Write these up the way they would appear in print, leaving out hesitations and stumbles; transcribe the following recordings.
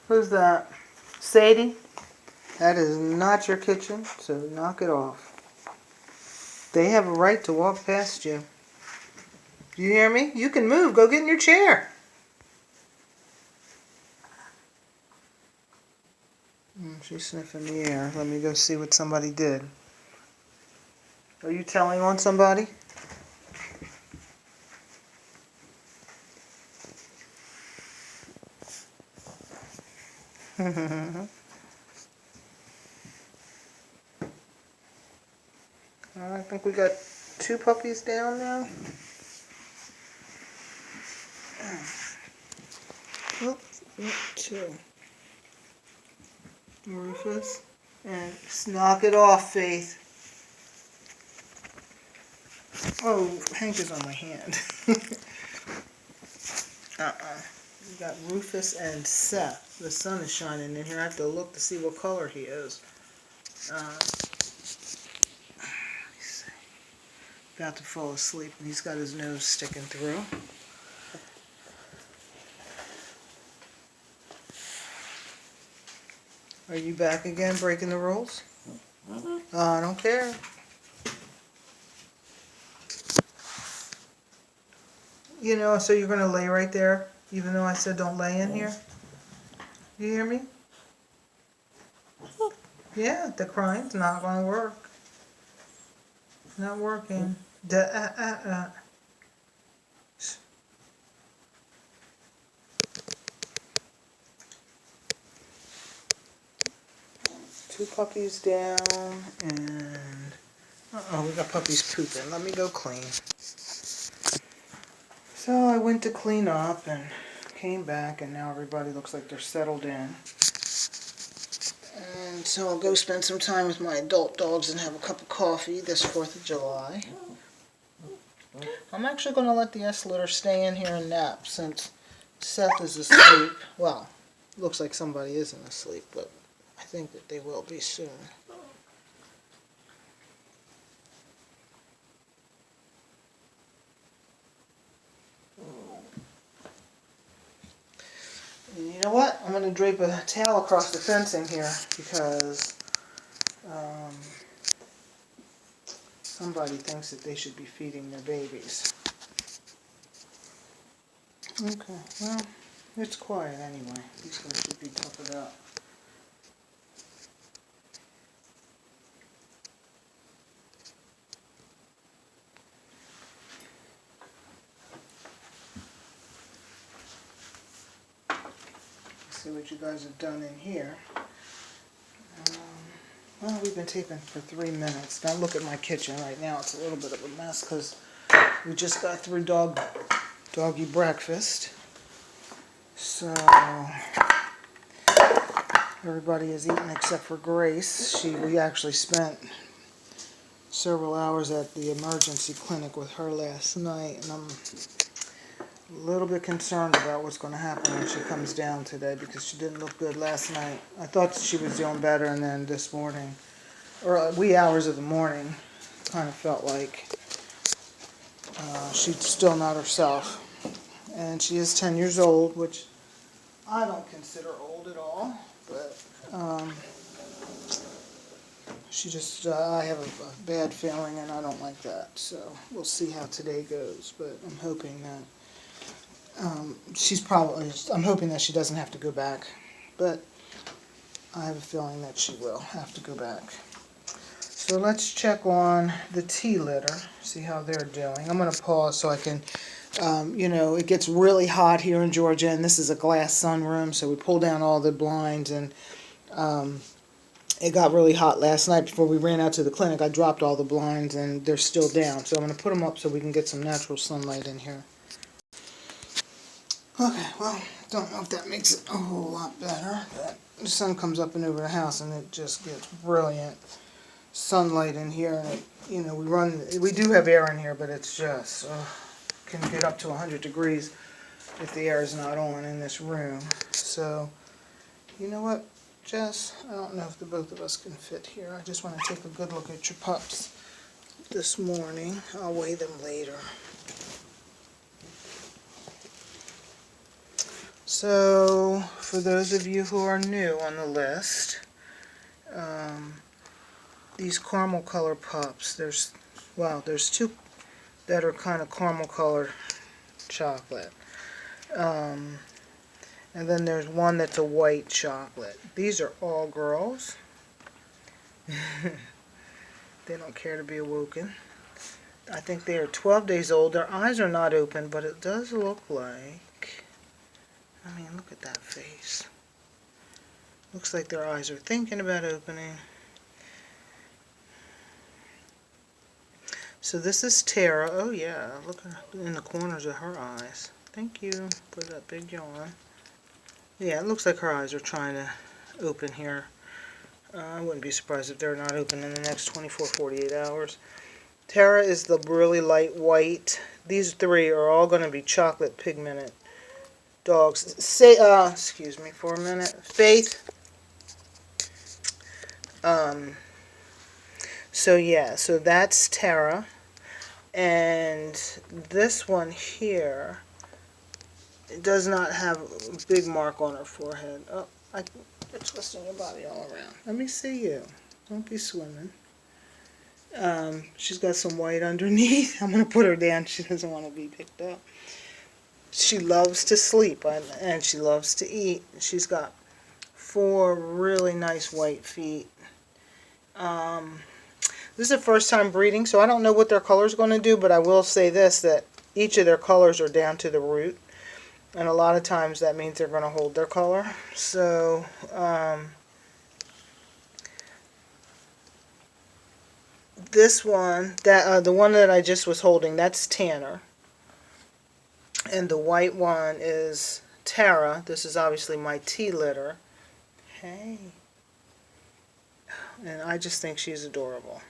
Who's that? Sadie? That is not your kitchen, so knock it off. They have a right to walk past you. Do you hear me? You can move. Go get in your chair. She's sniffing the air. Let me go see what somebody did. Are you telling on somebody? I think we got 2 puppies down now. Oh, 2. Rufus. And knock it off, Faith. Oh, Hank is on my hand. We got Rufus and Seth. The sun is shining in here. I have to look to see what color he is. About to fall asleep, and he's got his nose sticking through. Are you back again, breaking the rules? I don't care. You know, so you're going to lay right there, even though I said don't lay in here? You hear me? Yeah, the crying's not going to work. It's not working. Two puppies down, and we got puppies pooping. Let me go clean. So I went to clean up and came back, and now everybody looks like they're settled in. And so I'll go spend some time with my adult dogs and have a cup of coffee this 4th of July. I'm actually going to let the S-litter stay in here and nap since Seth is asleep. Well, looks like somebody isn't asleep, but I think that they will be soon. And you know what? I'm going to drape a towel across the fencing here because somebody thinks that they should be feeding their babies. Okay, well, it's quiet anyway. These guys should be tough it out. See what you guys have done in here. Well, we've been taping for 3 minutes. Now look at my kitchen right now. It's a little bit of a mess because we just got through doggy breakfast. So everybody is eating except for Grace. We actually spent several hours at the emergency clinic with her last night, and I'm a little bit concerned about what's going to happen when she comes down today because she didn't look good last night. I thought she was doing better, and then this morning, or wee hours of the morning, kind of felt like she's still not herself. And she is 10 years old, which I don't consider old at all, but she just, I have a bad feeling, and I don't like that. So we'll see how today goes, but I'm hoping that I'm hoping that she doesn't have to go back, but I have a feeling that she will have to go back. So let's check on the tea litter, see how they're doing. I'm going to pause so I can, you know, it gets really hot here in Georgia, and this is a glass sunroom, so we pull down all the blinds, and it got really hot last night before we ran out to the clinic. I dropped all the blinds, and they're still down, so I'm going to put them up so we can get some natural sunlight in here. Okay, well, don't know if that makes it a whole lot better, but the sun comes up and over the house, and it just gets brilliant sunlight in here. And it, you know, we do have air in here, but it's just can get up to 100 degrees if the air is not on in this room. So, you know what, Jess? I don't know if the both of us can fit here. I just want to take a good look at your pups. this morning. I'll weigh them later. So, for those of you who are new on the list, these caramel color pups, there's two that are kind of caramel colored chocolate. And then there's one that's a white chocolate. These are all girls. They don't care to be awoken. I think they are 12 days old. Their eyes are not open, but it does look like, I mean, look at that face. Looks like their eyes are thinking about opening. So this is Tara. Oh yeah, look in the corners of her eyes. Thank you for that big yawn. Yeah, it looks like her eyes are trying to open here. I wouldn't be surprised if they're not open in the next 24-48 hours. Tara is the really light white. These three are all going to be chocolate pigmented dogs. Say, excuse me for a minute. Faith. So yeah, so that's Tara. And this one here, it does not have a big mark on her forehead. Oh, you're twisting your body all around. Let me see you. Don't be swimming. She's got some white underneath. I'm going to put her down. She doesn't want to be picked up. She loves to sleep and she loves to eat. She's got 4 really nice white feet. This is the first time breeding, so I don't know what their color is going to do, but I will say this, that each of their colors are down to the root. And a lot of times that means they're going to hold their color. So, this one, the one that I just was holding, that's Tanner. And the white one is Tara. This is obviously my tea litter. Hey. And I just think she's adorable.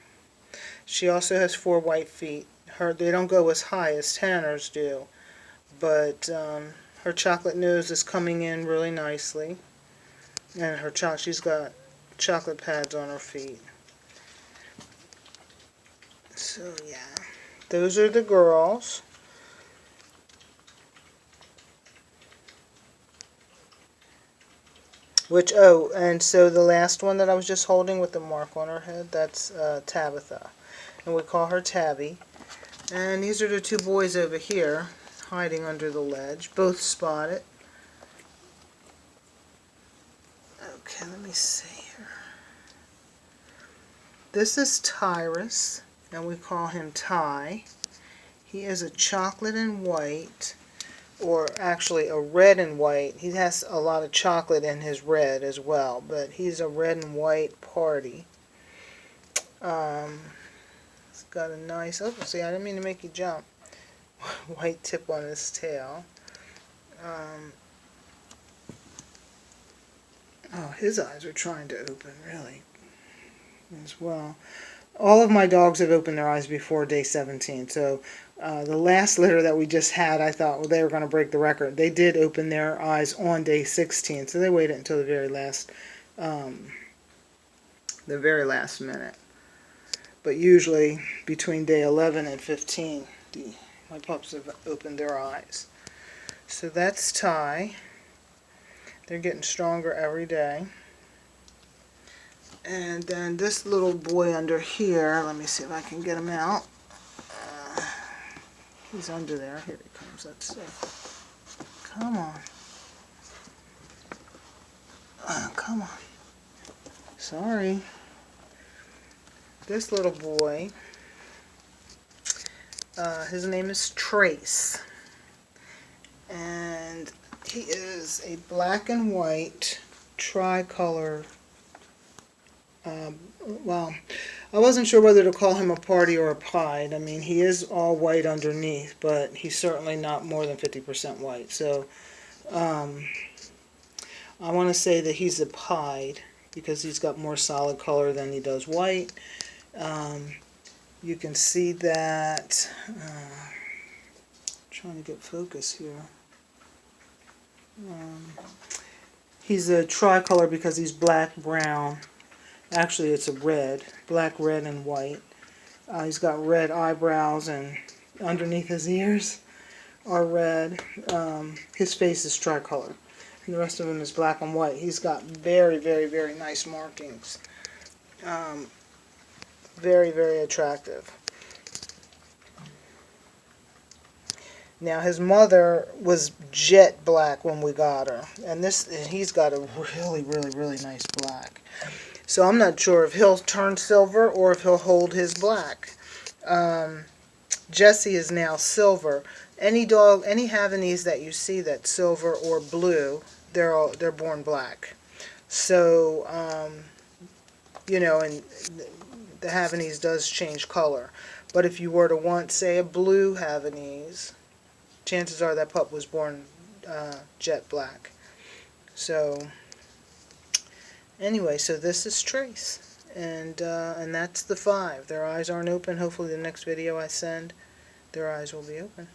She also has 4 white feet. They don't go as high as Tanner's do, but her chocolate nose is coming in really nicely. And she's got chocolate pads on her feet. So yeah, those are the girls. And so the last one that I was just holding with the mark on her head, that's Tabitha. And we call her Tabby. And these are the 2 boys over here, hiding under the ledge, both spotted. Okay, let me see here. This is Tyrus, and we call him Ty. He is a chocolate and white, or actually a red and white. He has a lot of chocolate in his red as well, but he's a red and white party. It's got a nice, oh, see, I didn't mean to make you jump. White tip on his tail. Oh, his eyes are trying to open, really, as well. All of my dogs have opened their eyes before day 17, so the last litter that we just had, I thought, well, they were going to break the record. They did open their eyes on day 16, so they waited until the very last minute. But usually between day 11 and 15, my pups have opened their eyes. So that's Ty. They're getting stronger every day. And then this little boy under here, let me see if I can get him out. He's under there. Here he comes. Let's see. Come on. Come on. Sorry. This little boy, his name is Trace. And he is a black and white tricolor. Well, I wasn't sure whether to call him a party or a pied. I mean, he is all white underneath, but he's certainly not more than 50% white. So, I want to say that he's a pied because he's got more solid color than he does white. You can see that. Trying to get focus here. He's a tricolor because he's black, brown. Actually, it's a red, black, red, and white. He's got red eyebrows, and underneath his ears are red. His face is tricolor, and the rest of him is black and white. He's got very, very, very nice markings. Very, very attractive. Now his mother was jet black when we got her, and he's got a really, really, really nice black. So I'm not sure if he'll turn silver or if he'll hold his black. Jesse is now silver. Any dog, any Havanese that you see that's silver or blue, they're born black. So you know, and the Havanese does change color. But if you were to want, say, a blue Havanese, chances are that pup was born jet black. So anyway, so this is Trace, and that's the 5. Their eyes aren't open. Hopefully the next video I send, their eyes will be open.